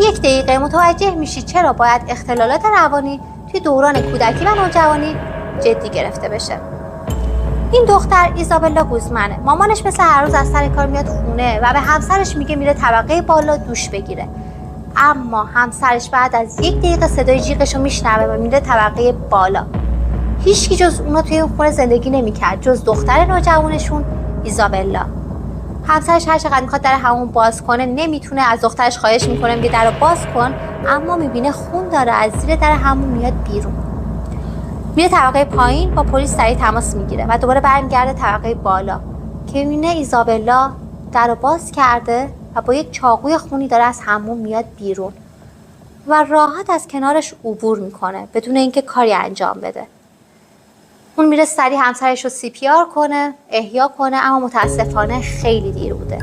یک دقیقه متوجه میشید چرا باید اختلالات روانی توی دوران کودکی و نوجوانی جدی گرفته بشه. این دختر ایزابلا گوزمنه. مامانش مثل هر روز از سر کار میاد خونه و به همسرش میگه میره طبقه بالا دوش بگیره. اما همسرش بعد از 1 دقیقه صدای جیغشو میشنوه و میره طبقه بالا. هیچکی جز اونا توی این خونه زندگی نمیکرد جز دختر نوجوانشون ایزابلا. همسرش هر چقدر میخواد در همون باز کنه نمیتونه. از دخترش خواهش میکنه میگه درو باز کن، اما میبینه خون داره از زیر در همون میاد بیرون. میره طبقه پایین، با پلیس سریع تماس میگیره و دوباره برمیگرده طبقه بالا که میبینه ایزابلا درو باز کرده و با یک چاقوی خونی داره از همون میاد بیرون و راحت از کنارش عبور میکنه بدون اینکه کاری انجام بده. اون میره سریع همسرش رو CPR کنه، احیا کنه، اما متاسفانه خیلی دیر بوده.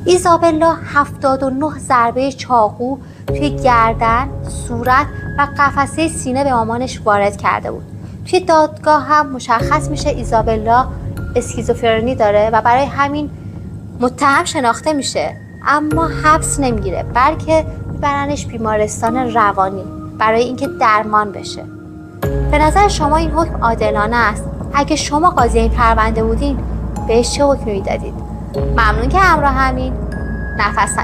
ایزابلا 79 ضربه چاقو توی گردن، صورت و قفسه سینه به مامانش وارد کرده بود. توی دادگاه هم مشخص میشه ایزابلا اسکیزوفرنی داره و برای همین متهم شناخته میشه، اما حبس نمیگیره بلکه میبرنش بیمارستان روانی برای اینکه درمان بشه. به نظر شما این حکم عادلانه است؟ اگه شما قاضی این پرونده بودین بهش چه حکمی میدادید؟ ممنون که همراه همین. نفس